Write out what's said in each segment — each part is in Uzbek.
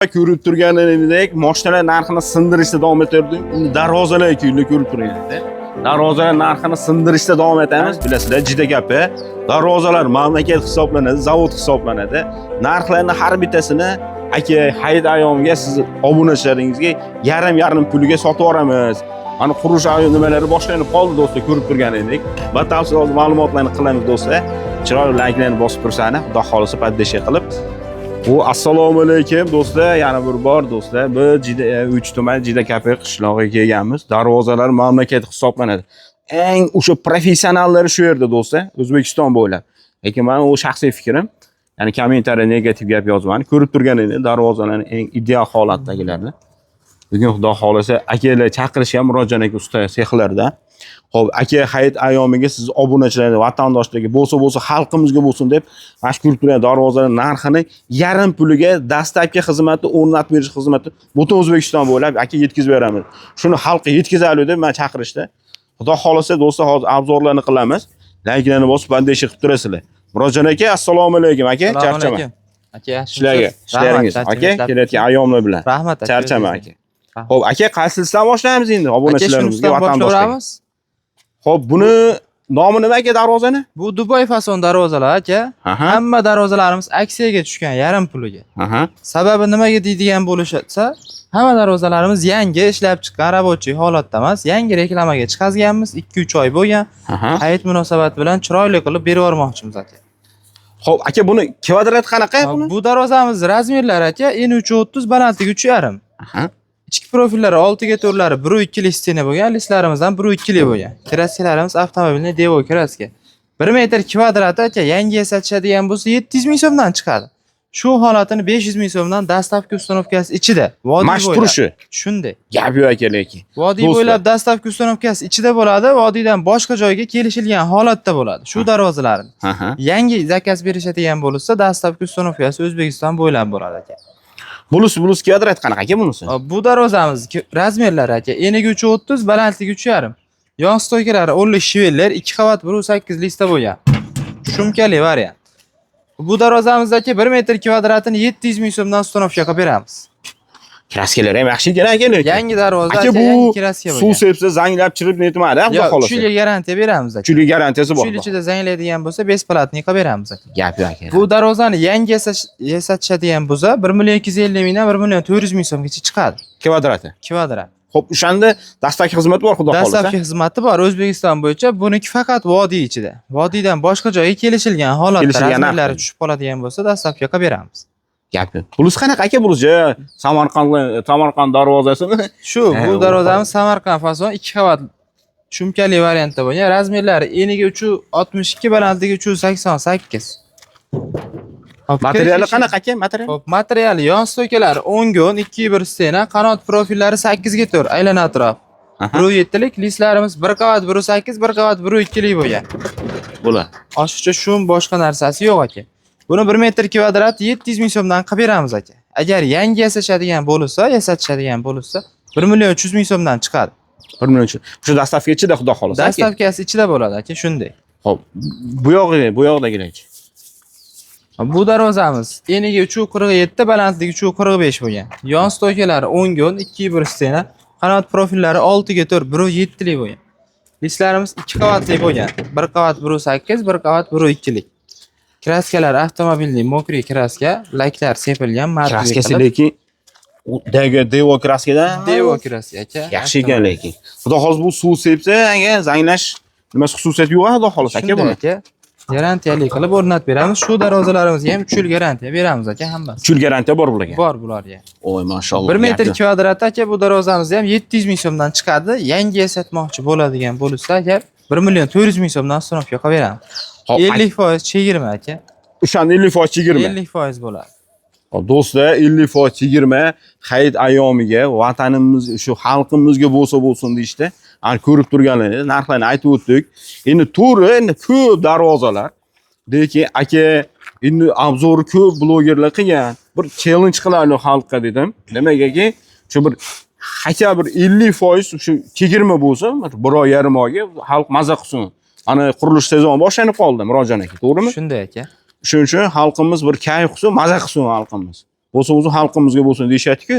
Ko'rib turganingdek mashinalar narxini sindirishda davom ettirdik. Darvozalar ko'ylab ko'rib turganingizdek. Darvozalar narxini sindirishda davom etamiz. Bilasizlar, juda gapi. Darvozalar mamlakat hisoblanadi, zavod hisoblanadi. Narxlarni har bittasini aka hayit ayyomiga siz obunachilaringizga yarim puliga sotib yuboramiz. Mana qurish nimalari boshlanib qoldi do'stlar, ko'rib turganingdek. Batafsil ma'lumotlarni qilamiz do'stlar. Chiroyli layklarni bosib tursani, xudo xolisa poddesh qilib. Assalomu alaykum do'stlar, yana bir bor do'stlar, biz Jida 3 tuman Jida kapi qishlog'iga kelganmiz. Darvozalar mamlakat hisoblanadi. Eng o'sha professionallari shu yerda do'stlar, O'zbekiston bo'ylab. Lekin men o shaxsiy fikrim, ya'ni kommentariya negativ gap yozmang. Ko'rib turganingizdek, darvozalarning eng ideal holatdagilarni. Bugun xudo xolasa akalar chaqirish ham Murodjon aka usta sexlarda. Xo'p, aka hayit ayyomiga siz obunachilarga, vatandoshlarga bo'lsa xalqimizga bo'lsin deb mana shu ko'rib turgan darvozalar narxini yarim puliga dastlabki xizmatni o'rnatib berish xizmati butun O'zbekiston bo'ylab aka yetkazib beramiz. Shuni xalqqa yetkazaylik deb men chaqirishdi. Xudo xolasa do'stlar, hozir obzorlarni qilamiz. Layklarni bosib bandesh qilib turasizlar. Murodjon aka, assalomu alaykum aka, charchamang. Aka, ishlaringiz aka, kelayotgan ayyomlar bilan. Rahmat aka. Charchamang aka. Xo'p, aka, qaysidan boshlaymiz endi obunachilarimizga, vatandoshlarga? Xo'p, buni nomi nima aka darvozani? Bu Dubai fason darvozalar aka. Hamma darvozalarimiz aksiyaga tushgan yarim puliga. Sababi nimaga deydigan bo'lishsa, hamma darvozalarimiz yangi ishlab chiqqan rabochiy holatda emas, yangi reklamaga chiqazganmiz, 2-3 oy bo'lgan. Hayit munosabati bilan chiroyli qilib berib yubormoqchimiz aka. Xo'p, aka, buni kvadrat qanaqa buni? Bu darvozamiz razmerlari aka, eni 3.30, balandligi 3.5. Ichki profillari 6 ga 4lari 1.2 lik stena bo'lgan, lislarimizdan 1.2 lik bo'lgan. Kraskalarimiz avtomobilning devo kraska. 1 metr kvadrati aka yangi yasatishadigan bo'lsa 700 ming so'mdan chiqadi. Shu holatini 500 ming so'mdan dastavka ustanovkasi ichida, vodiy bo'ylab. Turishi. Shunday. Gap yo'q aka lekin. Vodiy bo'ylab dastavka ustanovkasi ichida bo'ladi, vodiydan boshqa joyga kelishilgan holatda bo'ladi. Shu darvozalarni. Yangi zakaz berishadigan bo'lsa, dastavka ustanovkasi O'zbekiston bo'ylab bo'ladi aka. Bulus kvadrat qanaqa aka bunisi? Bu darvozamiz razmerlari aka, eniga 3.30, balandligi 3.5. Yon stoykalari 10lik shivellar, 2 qavat 1.8 lista bo'lgan. Shumkali variant. Bu darvozamiz aka 1 metr kvadratini 700 ming so'mdan ustanovka qilib beramiz. Kraskalar ham yaxshi ekan aka lekin. Yangi darvoza aka, yangi kraska bo'lgan. Suv sepsa zanglab chirib netmaydi, xudo xolasa. 3 yil garantiya beramiz aka. 3 yil garantiyasi bor. 3 yil ichida zanglaydigan bo'lsa, besplatniy qilib beramiz aka. Gap yo'q aka. Bu darvozani yangi yasatishadigan bo'lsa, 1 million 250 mingdan 1 million 400 ming so'mgacha chiqadi. Kvadrati. Kvadrat. Xo'p, o'shanda dastlabki xizmat bor, xudo xolasa. Dastlabki xizmati bor O'zbekiston bo'yicha. Buniki faqat vodiy ichida. Vodiydan boshqa joyga kelishilgan holatda razmerlari tushib qoladigan bo'lsa, dastlabki qilib beramiz. Gap yo'q. Bulus qanaqa aka bulus? Samarqand darvozasimi? Shu, bu darvozamiz Samarqand fason 2 qavat shumkali variantda bo'lgan. Razmerlari eniga 3.62, balandligi 3.88. Materiali qanaqa aka? Material? Xo'p, materiali yon stoykalari 10 ga 10, 2.1 stena, qanot profillari 8 ga 4, aylana atrof. 1.7 lik, listlarimiz 1 qavat 1.8, 1 qavat 1.2 lik bo'lgan. Bular. Oshiqcha shum, boshqa narsasi yo'q aka. Buni 1 metr kvadrat 700 ming so'mdan qilib beramiz aka. Agar yangi yasatishadigan bo'lsa, 1 million 300 ming so'mdan chiqadi. 1 million. O'sha dastavka ichida xudo xolasa. Dastavkasi ichida bo'ladi aka, shunday. Xo'p, bu yoqdagilar-chi? Bu darvozamiz eniga 3.47, balandligi 3.45 bo'lgan. Yon stoykalari 10 ga 10, 2.1 stena, qanot profillari 6 ga 4, 1.7 lik bo'lgan. Listlarimiz 2 qavatli bo'lgan. 1 qavat 1.8, 1 qavat 1.2 lik. Kraskalar avtomobilning mokriy kraska, layklar sepilgan, matli kraskasi lekin devo kraskadan. Devo kraska aka. Yaxshi ekan lekin. Xudo xolasa bu suv sepsa, anga zanglash nimasi xususiyati yo'q, xudo xolasa aka buni. Garantiyali qilib o'rnatib beramiz. Shu darvozalarimizga ham 3 yil garantiya beramiz aka, hammasi. 3 yil garantiya bor bularga. Bor bularga. Voy, mashalloh. 1 metr kvadrat aka, bu darvozamizda ham 700 ming so'mdan chiqadi. Yangi yasatmoqchi bo'ladigan bo'lsa, agar 1 million 400 ming so'mdan ustanovka qilib beramiz. 50% chegirma aka. O'shanda 50% chegirma. 50% bo'ladi. Hop do'stlar, 50% chegirma hayit ayyomiga vatanimiz shu xalqimizga bo'lsin deyishdi. Ani ko'rib turganlaringiz, narxlarni aytib o'tdik. Endi to'g'ri, ko'p darvozalar. Lekin aka, endi obzori ko'p blogerlar qilgan. Bir challenge qilaylik xalqqa dedim. Nimaga-ki, shu bir hacha bir 50% shu chegirma bo'lsa, 1 oy yarim oyga xalq maza qilsin. Ana qurilish sezoni boshlanib qoldi, Murodjon aka, to'g'rimi? Shunday aka. Shuning uchun xalqimiz bir kayf qilsin, maza qilsin xalqimiz. bo'lsa o'zi xalqimizga bo'lsin deyishadi-ku.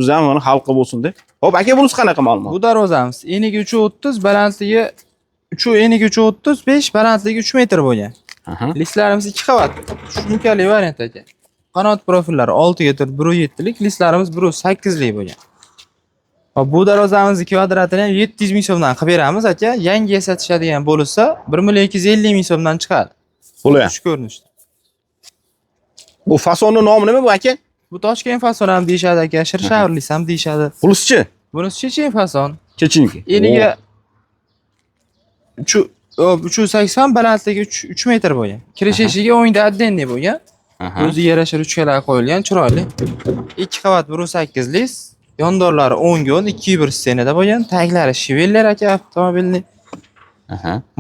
Biz ham mana xalqqa bo'lsin deb. Xo'p, aka bunisi qanaqa ma'lumot? Bu darvozamiz enigi 330, balandligi enigi 335, balandligi 3 metr bo'lgan. Listlarimiz 2 qavat. Shumkali variant aka. Qanot profillari 6 ga 4, 1.7 lik, listlarimiz 1.8 lik bo'lgan. Hop, bu darvozamizni kvadratini ham 700 ming so'mdan qilib beramiz aka. Yangi yasatishadigan bo'lsa 1.250 ming so'mdan chiqadi. Bo'lar. Shu ko'rinishda. Bu fasonning nomi nima bu aka? Bu Toshkent fason ham deyshadi aka, Shirshavrlis ham deyshadi. Bunisi-chi? Bunisi chechen fason. Chechenki. Eniga 380, balandligi 3 metr bo'lgan. Kirish eshigi o'ngda addenniy bo'lgan. O'ziga yarasha ruchkalar qo'yilgan, chiroyli. 2 qavat 1.8 lik, yondorlari 10 gon, 2.1 stenada bo'lgan. Taglari shiveller aka avtomobilning.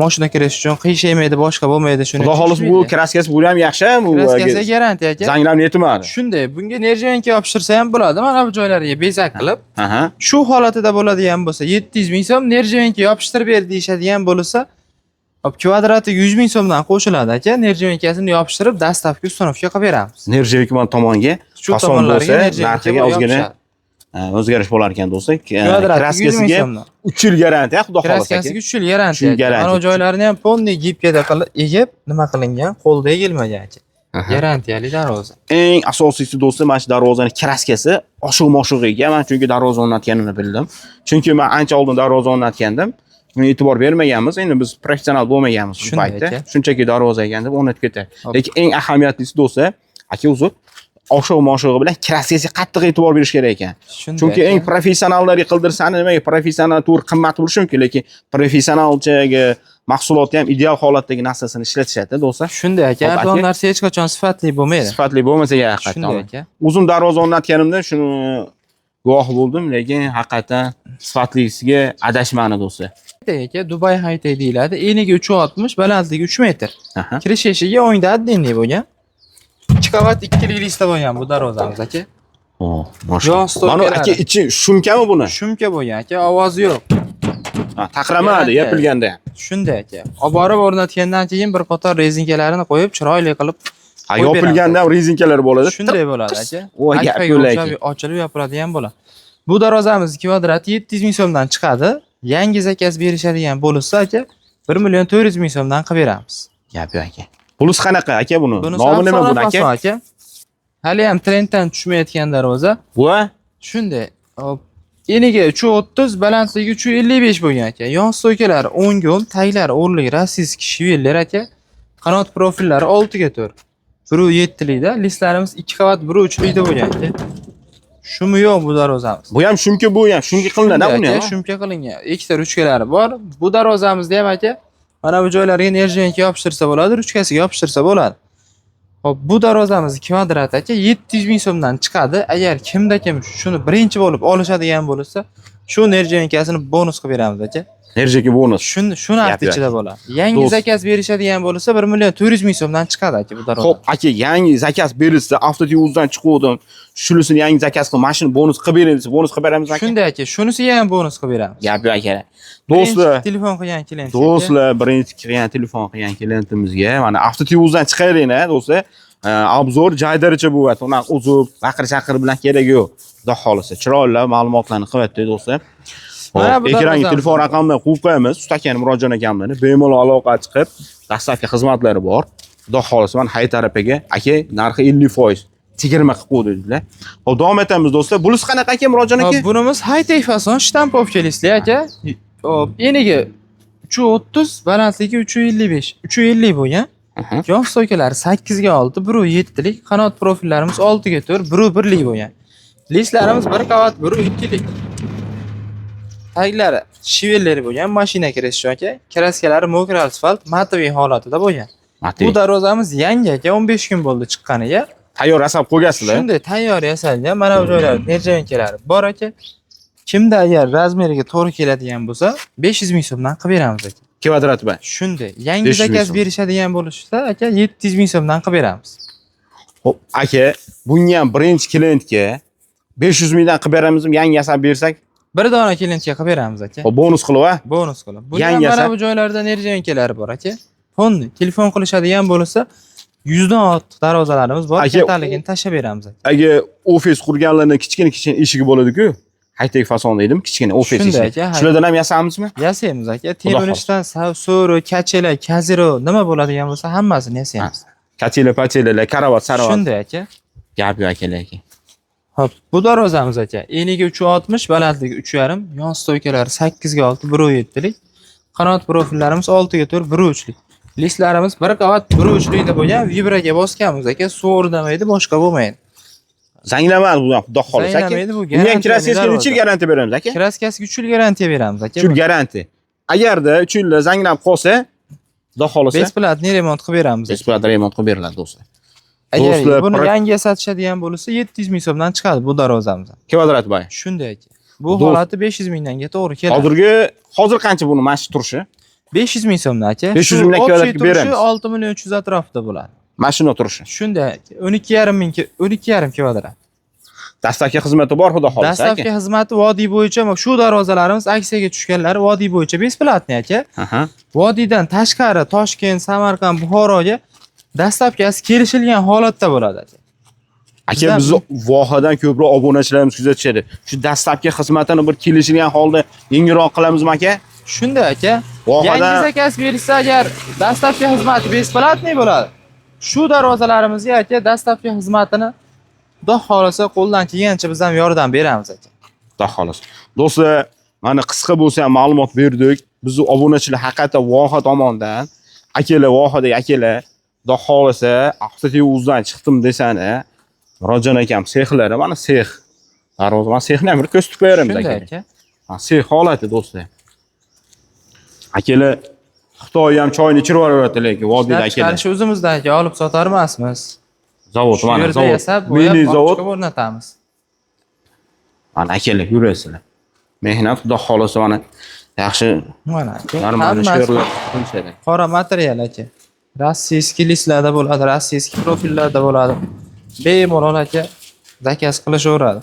Mashina kirish uchun qiyshaymaydi, boshqa bo'lmaydi shuni. Xudo xolis bu kraskasi bu ham yaxshi, bu kraskasi garantiya aka. Zanglar yetmadi. Shunday, bunga nerjanka yopishtirsa ham bo'ladi. Mana bu joylariga bezak qilib, shu holatida bo'ladigan bo'lsa 700 ming so'm, nerjanka yopishtirib ber deyshadigan bo'lsa, hop kvadrati 100 ming so'mdan qo'shiladi aka. Nerjankasini yopishtirib, dastavka ustanovka qilib beramiz. Nerjanka mana tomonga shu tomonlarga narxiga ozgina o'zgarish bo'lar ekan do'stlar. Kraskasiga 3 yil garantiya, xudo xohlasa. Kraskasiga 3 yil garantiya. Mana bu joylarini ham ponni gipkada qilib egib, nima qilingan, qo'lda egilmagan aka. Garantiyali darvoza. Eng asosiysi do'stlar, mana shu darvozaning kraskasi oshiq-moshiq ekan. Men chunki darvoza o'rnatganimni bildim. Chunki men ancha oldin darvoza o'rnatgandim. Buni e'tibor bermaganmiz. Endi biz professional bo'lmaganmiz shu paytda. Shunchaki darvoza ekan deb o'rnatib ketadi. Lekin eng ahamiyatlisi do'stlar, aka o'zi oshiq-moshig'i bilan kraskasiga qattiq e'tibor berish kerak ekan. Chunki eng professionallarga qildirsani nimaga professional tur qimmat bo'lishi mumkin, lekin professionalchaga mahsulotni ham ideal holatdagi narsasini ishlatishadi do'stlar. Shunday aka, arzon narsa hech qachon sifatli bo'lmaydi. Sifatli bo'lmasa haqiqatan. Shunday aka. O'zim darvoza o'rnatganimda shuni guvohi bo'ldim, lekin haqiqatan sifatlisiga adashmani do'stlar. Aka, Dubai High-Tech deyiladi. Enigi 360, balandligi 3 metr. Kirish eshigi o'ngda addenniy bo'lgan. 2 qavat 2 lik lista bo'lgan bu darvozamiz aka. Mashalloh. Mana aka ichi shumkami buni? Shumka bo'lgan aka, ovozi yo'q. Taqramadi yopilganda. Shunday aka. Olib borib o'rnatgandan keyin bir qator rezinkalarini qo'yib, chiroyli qilib yopilganda ham rezinkalar bo'ladi. Shunday bo'ladi aka. O gap yo'laki. Ochilib yopiladigan bo'ladi. Bu darvozamiz kvadrati 700 ming so'mdan chiqadi. Yangi zakaz berishadigan bo'lsa aka, 1.400 ming so'mdan qilib beramiz. Gap yo'q aka. Pulus qanaqa aka buni? Nomi nima buni aka? Hali ham trenddan tushmayotgan darvoza. Bu shunday. Eniga 330, balandligi 355 bo'lgan aka. Yon stoykalar 10 gon, taglar o'rlik, rossiyskiy shiveller aka. Qanot profillari 6 ga 4. 1.7 likda, listlarimiz 2 qavat 1.3 likda bo'lgan aka. Shumi yo'q bu darvozamiz. Bu ham shumka, bu ham shumka qilinadi buni ham. Shumka qilingan. Ikkita ruchkalari bor. Bu darvozamizda ham aka, mana bu joylarga nerjanka yopishtirsa bo'ladi, ruchkasiga yopishtirsa bo'ladi. Hop, bu darvozamiz kvadrat aka 700 ming so'mdan chiqadi. Agar kimda kim shuni birinchi bo'lib olishadigan bo'lsa, shu nerjankasini bonus qilib beramiz aka. Nerjaki bonus. Shuni hafta ichida bo'ladi. Yangi zakaz berishadigan bo'lsa 1.400 ming so'mdan chiqadi aka bu darvoza. Xo'p, aka yangi zakaz berilsa, avtotivuzdan chiquvdim. Shunisini yangi zakaz qilib, mashina bonus qilib beramiz, bonus qilib beramiz aka. Shunday aka, shunisiga ham bonus qilib beramiz. Gap yo'q aka. Do'stlar, telefon qilgan klient. Do'stlar, birinchi qilgan telefon qilgan klientimizga mana avtotivuzdan chiqaring-a, do'stlar. Obzor joydaricha bo'lyapti. Unaqa uzib, baqir-chaqir bilan kerak yo'q. Xudo xolisa, chiroyli ma'lumotlarni qilyapti do'stlar. Mana bu ekranga telefon raqamini qo'yib qo'yamiz. Ustakan Murodjon akamni bemalol aloqa chiqib, dastavka xizmatlari bor. Xudo xolisa, men Haydarov akaga, aka, narxi 50%. 20 qilib qo'ydi dedilar. Hop, davom etamiz do'stlar. Bunisi qanaqa aka Murodjon aka? Bunimiz High-Tech fason shtampovka listli aka. Hop, eniga 330, balandligi 355, 350 bo'lgan. Yon stoykalari 8 ga 6, 1.7 lik, qanot profillarimiz 6 ga 4, 1.1 lik bo'lgan. Listlarimiz 1 qavat 1.2 lik. Taglari shivelleri bo'lgan, mashina kirishi aka. Kraskalari mokr asfalt, matoviy holatida bo'lgan. Bu darvozamiz yangi aka, 15 kun bo'ldi chiqqaniga. Tayyor yasab qo'ygansizlar. Shunday tayyor yasalgan. Mana bu joylar nerjankalari bor aka. Kimda agar razmeriga to'g'ri keladigan bo'lsa, 500 ming so'mdan qilib beramiz aka. Kvadrat ba. Shunday. Yangi zakaz berishadigan bo'lishsa, aka 700 ming so'mdan qilib beramiz. Xo'p, aka, bunga ham birinchi klientga 500 mingdan qilib beramizmi? Yangi yasab bersak, bir dona klientga qilib beramiz aka. Xo'p, bonus qilib-a? Bonus qilib. Buni mana bu joylarda nerjankalari bor aka. Fonni telefon qilishadigan bo'lsa, 100 dan ortiq darvozalarimiz bor. Aka, Kattaligini tashlab beramiz. Agar ofis qurganlarning kichkina eshigi bo'ladi-ku, high-tech fason deydimi, kichkina ofis Shunday eshigi. aka, Shulardan ham yasamizmi? Yasaymiz aka. Temir ishdan so'ri, kachalar, kaziro nima bo'ladigan bo'lsa hammasini yasaymiz. Kachela, karavot, saravot. Shunday aka. Gap yo'q akalar. Hop, bu darvozamiz aka. Eniga 360, balandligi 3,5, yon stoykalari 8 ga 6, 1.7 lik. Qanot profillarimiz 6 ga 4, 1.3 lik. Listlarimiz bir qavat 1.3 likda bo'lgan, vibraga bosganmiz aka, so'rdamaydi, boshqa bo'lmaydi. Zanglamadi bu ham, xudo xolasa aka. Zanglamaydi bu. Bunga kraskasiga necha garantiya beramiz aka? Kraskasiga 3 yil garantiya beramiz aka. 3 yil garantiya. Agarda 3 yilda zanglab qolsa, xudo xolasa Besplatniy remont qilib beramiz. besplat remont qilib beriladi do'stlar. Agar Do'stlar, buni yangi sotishadigan bo'lsa 700 ming so'mdan chiqadi bu darvozamiz. Kvadrat boy. Shunday aka. Bu holati 500 mingdanga to'g'ri keladi. Hozir qancha buni mana shu turishi? 500 ming so'mdan aka. 500 mingdan kvadratga beramiz. 6 million 300 atrofida bo'ladi. Mashina turishi. Shunday aka. 12,5 ming 12,5 kvadrat. Dastlabki xizmati bor, xudo xolasa aka. Dastlabki xizmati vodiy bo'yicha shu darvozalarimiz aksiyaga tushganlari vodiy bo'yicha besplatniy aka. Aha. Vodiydan tashqari Toshkent, Samarqand, Buxoroga dastlabkasi kelishilgan holatda bo'ladi aka. Aka bizni vohadan ko'proq obunachilarimiz kuzatishadi. Shu dastlabki xizmatini bir kelishilgan holda yengilroq qilamizmi aka? Shunday aka. Vohadan Yangi zakaz berilsa agar dastlabki xizmati besplatniy bo'ladi. Shu darvozalarimizga aka dastlabki xizmatini xudo xolasa qo'ldan kelgancha biz ham yordam beramiz aka. Xudo xolasa. Do'stlar, mana qisqa bo'lsa ham ma'lumot berdik. Bizni obunachilar haqiqatan voha tomonidan akalar, vohadagi akalar xudo xolasa avtoteuzdan chiqdim desani, Murodjon akam sexlari, mana sex. Darvoza, mana sexni ham bir ko'rsatib qo'yaramiz aka. Shunday aka. Ha, sex holati do'stlar. Akalar Xitoy ham choyni ichirib yuboradi lekin vodiyda akalar. Chiqarish o'zimizdan aka, olib sotar emasmiz. Zavod, mana zavod. Yasab, Mini zavod o'rnatamiz. Mana akalar yurasizlar. Mehnat xudo xolasa mana yaxshi Mana aka. normal ishlar qilishadi. Qora material aka. Rossiyskiy listlarda bo'ladi, rossiyskiy profillarda bo'ladi. Bemalol aka zakaz qilishaveradi.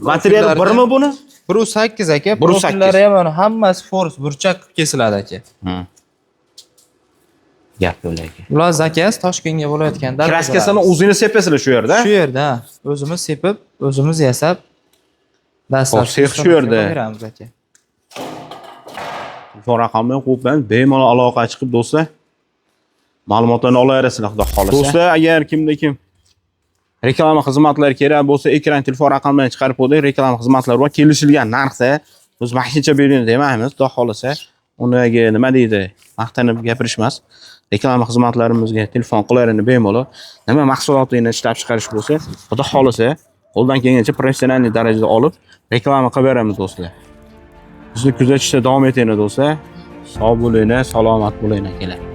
Material birmi buni? 1.8 aka. 1.8. Profillari ham mana hammasi force burchak qilib kesiladi aka. Gap yo'q aka. Ular zakaz Toshkentga bo'layotgan darvozalar. Kraskasini o'zingiz sepasizlar shu yerda? Shu yerda o'zimiz sepib, o'zimiz yasab dastlab sex shu yerda. beramiz aka. Telefon raqamini qo'yib bemalol aloqa chiqib do'stlar ma'lumotlarni olaverasizlar xudo xolasa. Do'stlar, agar kimda kim reklama xizmatlari kerak bo'lsa, ekran telefon raqamlarini chiqarib qo'ydik. Reklama xizmatlari bor. Kelishilgan narxda biz maxsincha beramiz demaymiz, xudo xolasa. Unaga nima deydi? Maqtanib gapirishmas. Reklama xizmatlarimizga telefon qilarini bemalol. Nima mahsulotlarni ishlab chiqarish bo'lsa, xudo xolasa, qo'ldan kelgancha professional darajada olib reklama qilib beramiz do'stlar. Bizni kuzatishda davom etinglar do'stlar. Sog' bo'linglar, salomat bo'linglar akalar.